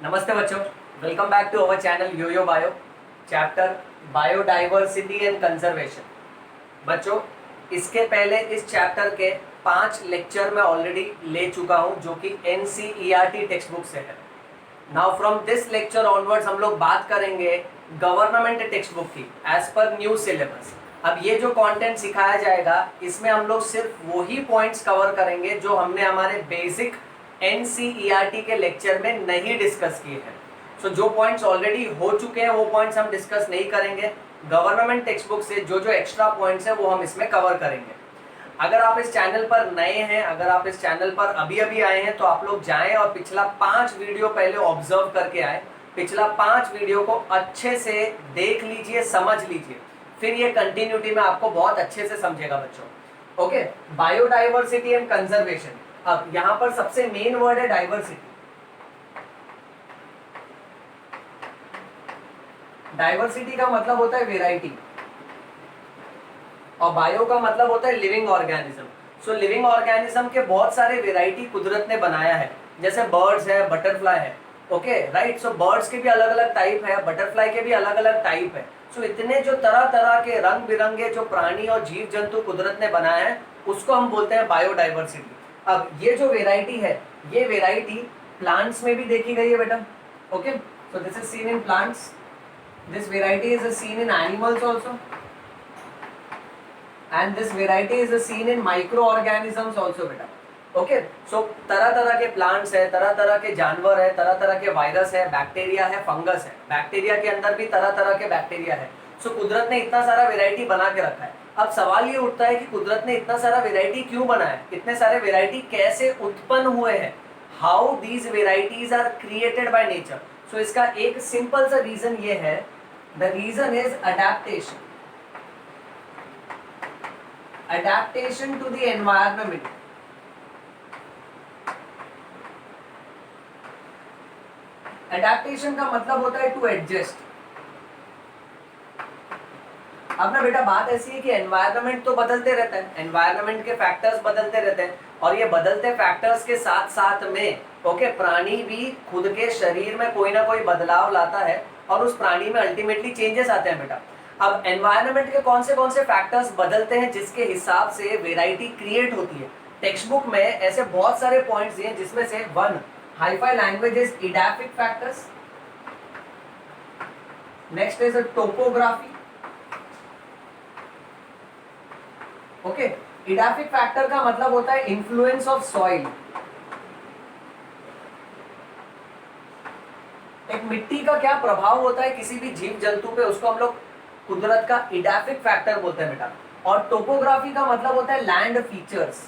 नमस्ते बच्चों, welcome back to our channel yoyo bio chapter biodiversity and conservation. बच्चों, इसके पहले इस चैप्टर के 5 लेक्चर मैं ऑलरेडी ले चुका हूं जो कि एनसीईआरटी टेक्स्ट बुक से है। Now from this lecture onwards हम लोग बात करेंगे गवर्नमेंट टेक्स्ट बुक की एज पर न्यू सिलेबस। अब ये जो कंटेंट सिखाया जाएगा इसमें हम लोग सिर्फ वही पॉइंट्स कवर करेंगे जो हमने हमारे बेसिक एनसीईआरटी के लेक्चर में नहीं डिस्कस किए हैं। सो जो पॉइंट्स ऑलरेडी हो चुके हैं वो पॉइंट्स हम डिस्कस नहीं करेंगे। गवर्नमेंट टेक्स्ट बुक से जो जो एक्स्ट्रा पॉइंट्स हैं वो हम इसमें कवर करेंगे। अगर आप इस चैनल पर नए हैं, अगर आप इस चैनल पर अभी अभी आए हैं तो आप लोग जाएं और पिछला 5 वीडियो पहले ऑब्जर्व करके आए। पिछला 5 वीडियो को अच्छे से देख लीजिए, समझ लीजिए, फिर ये कंटिन्यूटी में आपको बहुत अच्छे से समझेगा बच्चों। Okay, biodiversity and conservation. अब यहां पर सबसे मेन वर्ड है डाइवर्सिटी। डाइवर्सिटी का मतलब होता है वेराइटी और बायो का मतलब होता है लिविंग ऑर्गेनिज्म। सो लिविंग ऑर्गेनिज्म के बहुत सारे वेराइटी कुदरत ने बनाया है, जैसे बर्ड्स है, बटरफ्लाई है। ओके राइट, सो बर्ड्स के भी अलग अलग टाइप है, बटरफ्लाई के भी अलग अलग टाइप है। सो इतने जो तरह तरह के रंग बिरंगे जो प्राणी और जीव जंतु कुदरत ने बनाया है उसको हम बोलते हैं बायोडाइवर्सिटी। अब ये जो वेराइटी है, ये वेराइटी प्लांट्स में भी देखी गई है बेटा। Okay, so this is seen in plants, this variety is seen in animals also, and this variety is seen in microorganisms also बेटा। ओके, सो तरह तरह के प्लांट्स है, तरह तरह के जानवर है, तरह तरह के वायरस है, बैक्टीरिया है, फंगस है। बैक्टीरिया के अंदर भी तरह तरह के बैक्टीरिया है। सो कुदरत ने इतना सारा वेराइटी बना के रखा है। अब सवाल ये उठता है कि कुदरत ने इतना सारा वेराइटी क्यों बनाया, इतने सारे वेराइटी कैसे उत्पन्न हुए हैं, how these varieties are created by nature. So इसका एक सिंपल सा रीजन ये है, the reason is adaptation. Adaptation to the environment. Adaptation का मतलब होता है टू एडजस्ट। अब ना बेटा बात ऐसी है कि एनवायरनमेंट तो बदलते रहता है, एनवायरनमेंट के फैक्टर्स बदलते रहते हैं और ये बदलते फैक्टर्स के साथ साथ में प्राणी भी खुद के शरीर में कोई ना कोई बदलाव लाता है और उस प्राणी में अल्टीमेटली चेंजेस आते हैं बेटा। अब एनवायरनमेंट के कौन से फैक्टर्स बदलते हैं जिसके हिसाब से वेराइटी क्रिएट होती है। टेक्स्ट बुक में ऐसे बहुत सारे पॉइंट्स दिए जिसमें से 1 hi-fi languages edaphic factors, next is topography. Okay, edaphic factor का मतलब होता है इन्फ्लुएंस ऑफ सॉइल। एक मिट्टी का क्या प्रभाव होता है किसी भी जीव जंतु पे, उसको हम लोग कुदरत का इडाफिक फैक्टर बोलते हैं बेटा। और टोपोग्राफी का मतलब होता है लैंड फीचर्स,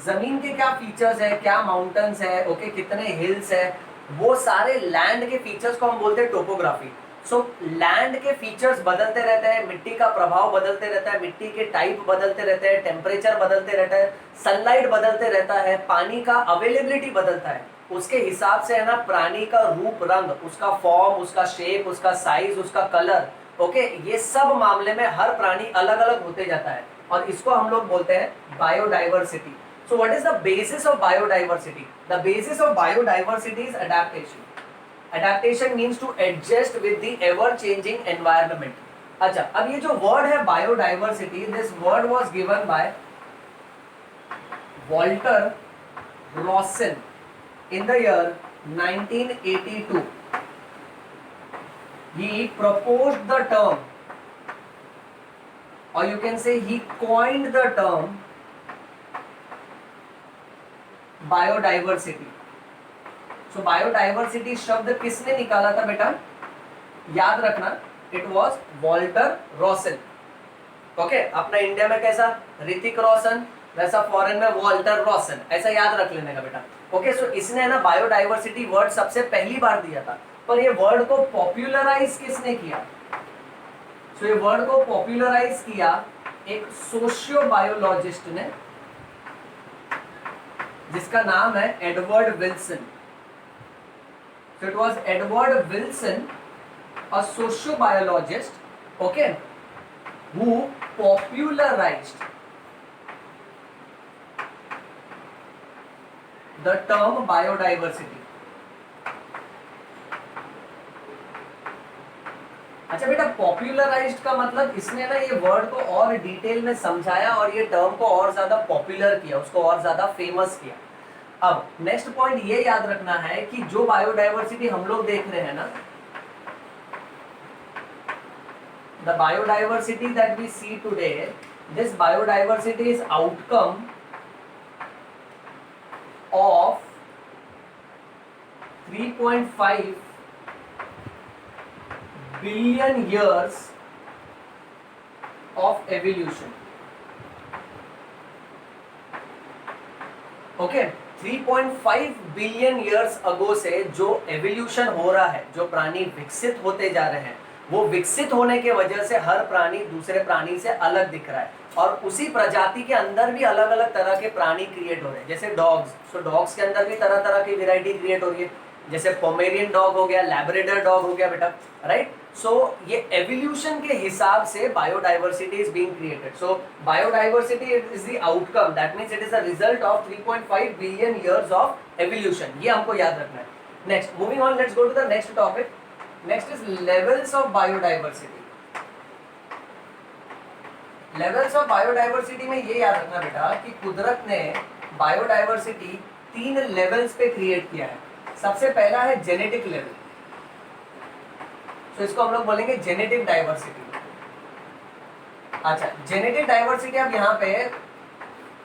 जमीन के क्या फीचर्स है, क्या माउंटेन्स है, ओके कितने हिल्स है, वो सारे लैंड के फीचर्स को हम बोलते हैं टोपोग्राफी। सो लैंड के फीचर्स बदलते रहते हैं, मिट्टी का प्रभाव बदलते रहता है, मिट्टी के टाइप बदलते रहते हैं, टेम्परेचर बदलते रहता है, सनलाइट बदलते रहता है, पानी का अवेलेबिलिटी बदलता है। उसके हिसाब से है ना प्राणी का रूप रंग, उसका फॉर्म, उसका शेप, उसका साइज, उसका कलर, ओके ये सब मामले में हर प्राणी अलग अलग होते जाता है और इसको हम लोग बोलते हैं biodiversity. So what is the basis of biodiversity? The basis of biodiversity is adaptation. Adaptation means to adjust with the ever changing environment. अच्छा, अब ये जो वर्ड है biodiversity, this word was given by Walter Rawson in the year 1982. He proposed the term, or you can say he coined the term biodiversity. So biodiversity शब्द किसने निकाला था बेटा? याद रखना, इट वॉज वॉल्टर रॉसन। ओके, अपना India में कैसा ऋतिक रोशन, वैसा फॉरेन में वॉल्टर रॉसन, ऐसा याद रख लेने का बेटा। ओके, सो इसने ना बायोडाइवर्सिटी वर्ड सबसे पहली बार दिया था, पर ये वर्ड को पॉपुलराइज किसने किया? सो ये वर्ड को पॉपुलराइज किया एक सोशियो बायोलॉजिस्ट ने, जिसका नाम है Edward Wilson. So it was Edward Wilson, a sociobiologist, okay, who popularized the term biodiversity. अच्छा बेटा, पॉपुलराइज्ड का मतलब इसने ना ये वर्ड को और डिटेल में समझाया और ये टर्म को और ज्यादा पॉपुलर किया, उसको और ज्यादा फेमस किया। अब नेक्स्ट पॉइंट ये याद रखना है कि जो बायोडाइवर्सिटी हम लोग देख रहे हैं ना, the biodiversity that we see today, this biodiversity is outcome of 3.5 billion years of evolution. Okay, 3.5 billion years ago से जो एवोल्यूशन हो रहा है, जो प्राणी विकसित होते जा रहे हैं, वो विकसित होने के वजह से हर प्राणी दूसरे प्राणी से अलग दिख रहा है और उसी प्रजाति के अंदर भी अलग अलग तरह के प्राणी क्रिएट हो रहे हैं। जैसे डॉग्स, सो डॉग्स के अंदर भी तरह तरह की वेराइटी क्रिएट हो रही है, जैसे पोमेरियन डॉग हो गया, लैब्राडोर डॉग हो गया बेटा, राइट। सो ये एवोल्यूशन के हिसाब से biodiversity is being created. So biodiversity is the outcome, that means it is the result of 3.5 billion years of evolution. ये हमको याद रखना है। Next, moving on, let's go to the next topic. Next is levels of biodiversity. Levels of biodiversity में ये याद रखना बेटा कि कुदरत ने बायोडाइवर्सिटी 3 लेवल्स पे क्रिएट किया है। सबसे पहला है जेनेटिक लेवल, तो इसको हम लोग बोलेंगे जेनेटिक डाइवर्सिटी। अच्छा, जेनेटिक डाइवर्सिटी अब यहाँ पे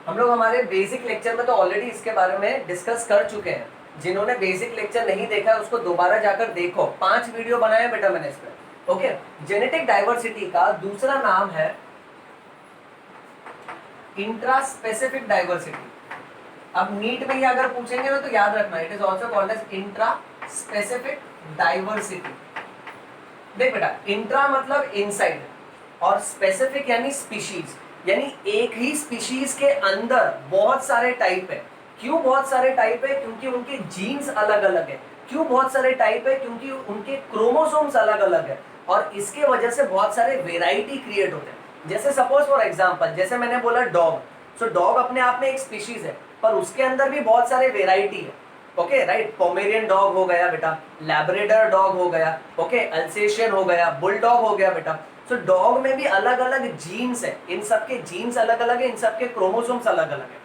हम लोग हमारे बेसिक लेक्चर में तो ऑलरेडी इसके बारे में डिस्कस कर चुके हैं। जिन्होंने बेसिक लेक्चर नहीं देखा है उसको दोबारा जाकर देखो, 5 वीडियो बनाए बेटा मैंने इस पर। ओके, जेनेटिक डाइवर्सिटी का दूसरा नाम है इंट्रा स्पेसिफिक डाइवर्सिटी। अब नीट में ये अगर पूछेंगे ना तो याद रखना, it is also called as intra specific diversity. देख बेटा, इंट्रा मतलब इनसाइड और स्पेसिफिक यानी स्पीशीज, यानी एक ही स्पीशीज के अंदर बहुत सारे टाइप है। क्यों बहुत सारे टाइप है? क्योंकि उनके जीन्स अलग अलग है। क्यों बहुत सारे टाइप है? क्योंकि उनके क्रोमोसोम्स अलग अलग है और इसके वजह से बहुत सारे वेराइटी क्रिएट होते हैं। जैसे सपोज फॉर एग्जांपल, जैसे मैंने बोला डॉग, सो डॉग अपने आप में एक स्पीशीज है पर उसके अंदर भी बहुत सारे वेराइटी है। ओके राइट, पोमेरियन डॉग हो गया बेटा, लैब्राडोर डॉग हो गया, ओके, अल्सेशियन हो गया, बुलडॉग हो गया बेटा। सो डॉग में भी अलग अलग जीन्स है, इन सबके जीन्स अलग अलग है, इन सबके क्रोमोसोम्स अलग अलग है।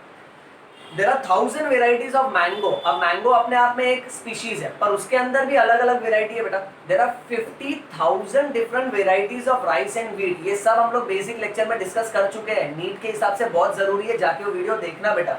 There are 1000 varieties of mango. अब मैंगो अपने आप में एक स्पीशीज है पर उसके अंदर भी अलग अलग वेराइटी है बेटा। There are 50,000 different varieties of rice and wheat. ये सब हम लोग बेसिक लेक्चर में डिस्कस कर चुके हैं, नीट के हिसाब से बहुत जरूरी है, जाके वो वीडियो देखना बेटा।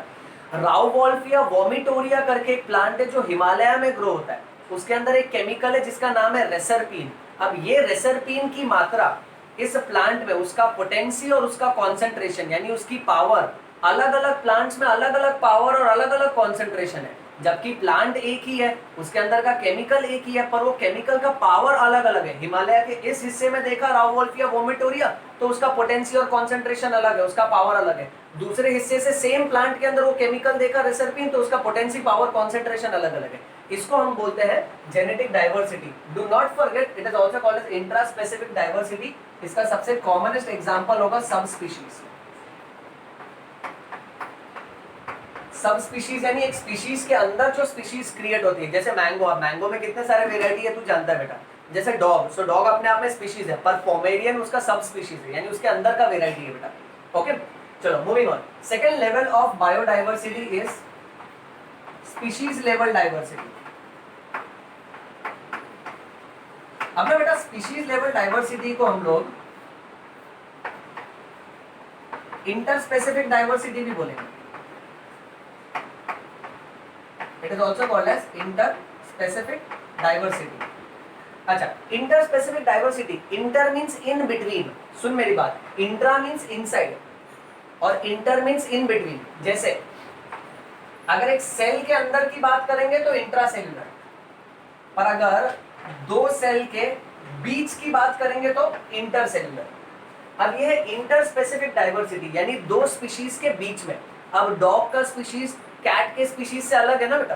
राउवोल्फिया वोमिटोरिया करके एक प्लांट है जो हिमालय में ग्रो होता है, उसके अंदर एक केमिकल है जिसका नाम है रेसरपीन। अब ये रेसरपीन की मात्रा इस प्लांट में, उसका पोटेंसी और उसका कॉन्सेंट्रेशन यानी उसकी पावर, अलग अलग प्लांट्स में अलग अलग पावर और अलग अलग कॉन्सेंट्रेशन है। जबकि प्लांट एक ही है, उसके अंदर का केमिकल एक ही है, पर वो केमिकल का पावर अलग अलग है। हिमालय के इस हिस्से में देखा राउवोल्फिया वोमिटोरिया तो उसका पोटेंसी और कॉन्सेंट्रेशन अलग है, उसका पावर अलग है। दूसरे हिस्से से सेम प्लांट के अंदर वो केमिकल देखा रेसरपीन तो उसका पोटेंसी, पावर, कॉन्सेंट्रेशन अलग अलग है। इसको हम बोलते हैं genetic diversity. Do not forget, it is also called as intra specific diversity. इसका सबसे कॉमनेस्ट एग्जांपल होगा सब स्पीशीज। सब स्पीशीज यानी एक स्पीशीज के अंदर जो स्पीशीज क्रिएट होती है। जैसे मैंगो, अब मैंगो में कितने सारे वेराइटी है तू जानता है बेटा। जैसे डॉग, सो डॉग अपने आप में स्पीशीज है पर पोमेरियन उसका सब स्पीशीज है यानी उसके अंदर का वेराइटी है बेटा। ओके, चलो moving on. Second level of biodiversity is species level diversity. अब ना बेटा, स्पीशीज लेवल डाइवर्सिटी को हम लोग इंटरस्पेसिफिक डाइवर्सिटी भी बोलेंगे। It is also called as interspecific diversity. अच्छा, interspecific diversity, inter means in between. सुन मेरी बात, इंट्रा मीन्स इनसाइड और इंटर मीन्स इन बिटवीन। जैसे अगर एक सेल के अंदर की बात करेंगे तो इंट्रा सेलुलर, पर अगर दो सेल के बीच की बात करेंगे तो इंटर सेलुलर। अब ये है इंटर स्पेसिफिक डाइवर्सिटी यानी दो स्पीशीज के बीच में। अब डॉग का स्पीशीज कैट के स्पीशीज से अलग है ना बेटा,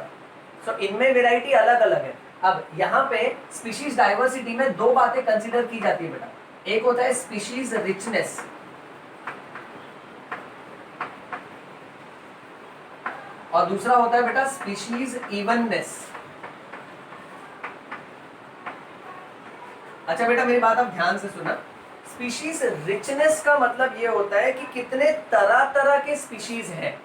सो इनमें वेराइटी अलग अलग है। अब यहाँ पे स्पीशीज डाइवर्सिटी में दो बातें कंसीडर की जाती है बेटा। एक होता है स्पीशीज रिचनेस और दूसरा होता है बेटा स्पीशीज इवननेस। अच्छा बेटा मेरी बात आप ध्यान से सुना, स्पीशीज रिचनेस का मतलब ये होता है कि कितने तरह तरह के स्पीशीज हैं,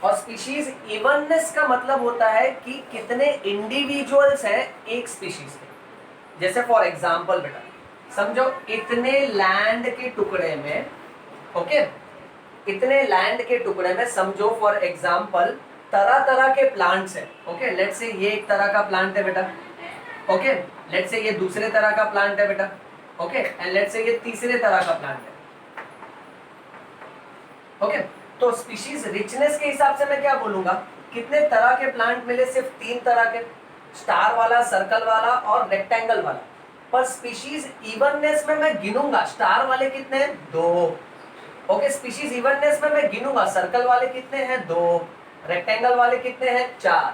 और स्पीशीज इवननेस का मतलब होता है कि कितने इंडिविजुअल्स हैं एक स्पीशीज के। जैसे फॉर एग्जांपल बेटा समझो इतने लैंड के टुकड़े में, ओके, इतने लैंड के टुकड़े में समझो फॉर एग्जांपल तरह तरह के प्लांट्स हैं, ओके, लेट्स से ये एक तरह का प्लांट है बेटा, ओके, लेट्स से ये दूसरे तरह का प्लांट है बेटा, ओके, एंड लेट्स से ये तीसरे तरह का प्लांट है, ओके। तो स्पीशीज रिचनेस के हिसाब से मैं क्या बोलूंगा, कितने तरह के प्लांट मिले, सिर्फ 3 तरह के, स्टार वाला, सर्कल वाला और रेक्टेंगल वाला। पर स्पीशीज इवननेस में मैं गिनूंगा, स्टार वाले कितने हैं, 2, ओके, स्पीशीज इवननेस में मैं गिनूंगा, सर्कल वाले कितने हैं, 2, रेक्टेंगल वाले कितने हैं, 4।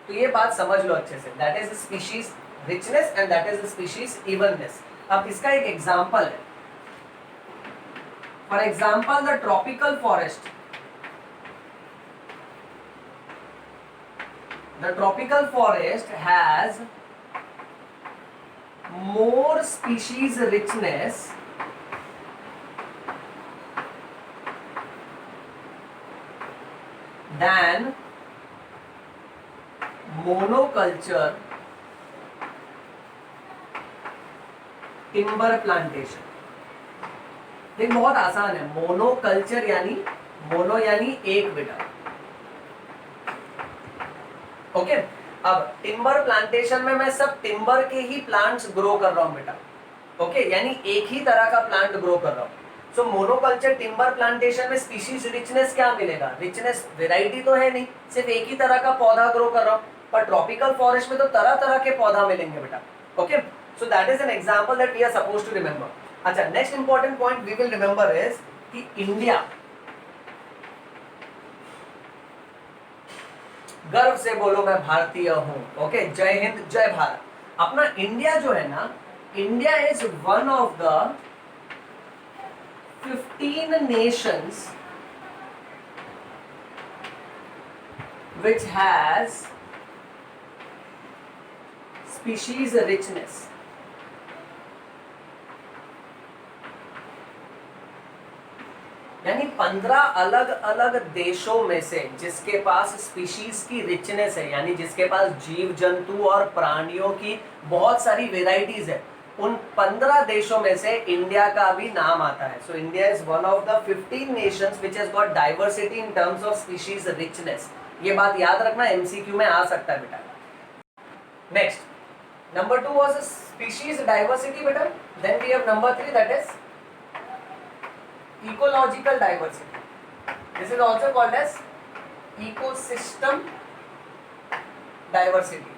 तो ये बात समझ लो अच्छे से, that is species richness and that is species evenness. अब इसका एक एग्जांपल है, for example the tropical forest, the tropical forest has more species richness than monoculture timber plantation। देख बहुत आसान है, मोनोकल्चर यानी मोनो यानी एक बेटा, ओके। अब टिम्बर प्लांटेशन में मैं सब टिम्बर के ही प्लांट्स ग्रो कर रहा हूं बेटा, ओके, यानी एक ही तरह का प्लांट ग्रो कर रहा हूं। सो मोनोकल्चर टिम्बर प्लांटेशन में स्पीशीज रिचनेस क्या मिलेगा, रिचनेस वैरायटी तो है नहीं, सिर्फ एक ही तरह का पौधा ग्रो कर रहा हूं। पर ट्रॉपिकल फॉरेस्ट में तो तरह तरह के पौधा मिलेंगे बेटा, okay. So that is an example that we are supposed to remember. अच्छा, next important point we will remember is कि इंडिया, गर्व से बोलो मैं भारतीय हूं, ओके, जय हिंद जय भारत। अपना इंडिया जो है ना, India is one of the 15 Nations which has species richness। यानी 15 अलग अलग देशों में से जिसके पास स्पीशीज की रिचनेस है, यानी जिसके पास जीव जंतु और प्राणियों की बहुत सारी वेराइटीज है, उन 15 देशों में से इंडिया का भी नाम आता है। So India is one of the 15 Nations which has got diversity in terms of species richness. ये बात याद रखना, एमसीक्यू में आ सकता है बेटा। Next, number 2 was species diversity बेटा। Then we have number 3 that is ecological diversity। This is also called as ecosystem diversity।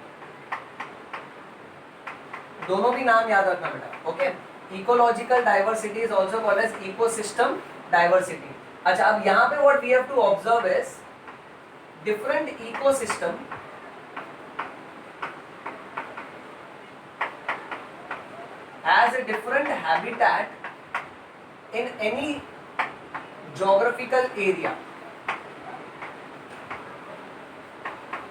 दोनों भी नाम याद रखना बेटा, okay. ecological diversity is also called as ecosystem diversity। अच्छा, अब यहाँ पे what we have to observe is different ecosystem has a different habitat in any geographical area।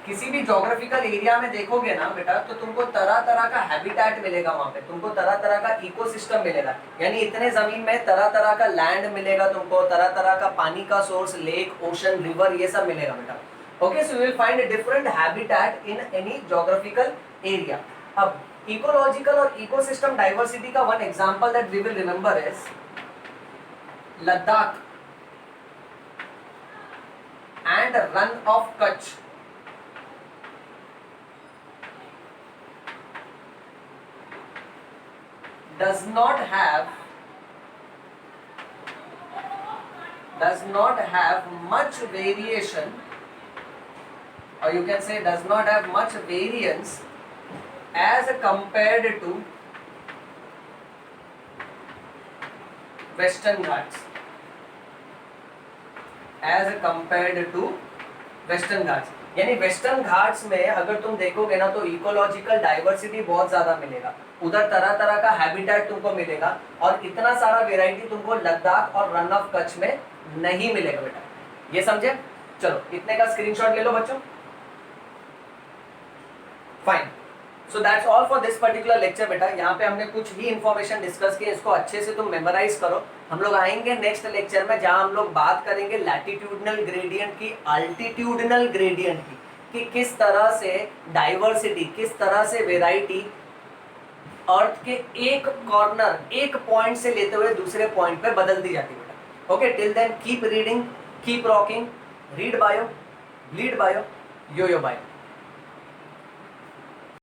किसी भी जोग्राफिकल एरिया में देखोगे ना बेटा, तो तुमको तरह तरह का हैबिटेट मिलेगा, वहां पे तुमको तरह तरह का इकोसिस्टम मिलेगा। यानी इतने जमीन में तरह तरह का लैंड मिलेगा तुमको, तरह तरह का पानी का सोर्स, लेक, ओशन, रिवर, ये सब मिलेगा बेटा, okay. So you will find different habitat in any geographical area. अब इकोलॉजिकल और इकोसिस्टम डाइवर्सिटी का one example that we will remember is Ladakh and Run of Kutch। does not have much variation, or you can say does not have much variance as compared to Western Ghats। As compared to Western Ghats, यानी Western Ghats में अगर तुम देखोगे ना तो ecological diversity बहुत ज्यादा मिलेगा, उधर तरह तरह का हैबिटेट तुमको मिलेगा, और इतना सारा वेराइटी तुमको लद्दाख और रन ऑफ कच्छ में नहीं मिलेगा बेटा। ये समझे? चलो इतने का स्क्रीनशॉट ले लो बच्चों, fine. So that's all for this particular lecture बेटा। यहाँ पे हमने कुछ ही इन्फॉर्मेशन डिस्कस की, इसको अच्छे से तुम मेमोराइज करो। हम लोग आएंगे नेक्स्ट लेक्चर में जहाँ हम लोग बात करेंगे लैटिट्यूडनल ग्रेडियंट की, अल्टीट्यूडनल ग्रेडियंट की, कि किस तरह से डाइवर्सिटी, किस तरह से वेराइटी अर्थ के एक कॉर्नर, एक पॉइंट से लेते हुए दूसरे पॉइंट पे बदलती जाती है बेटा। Okay, till then keep reading, keep rocking, read bio, lead bio, yo bio.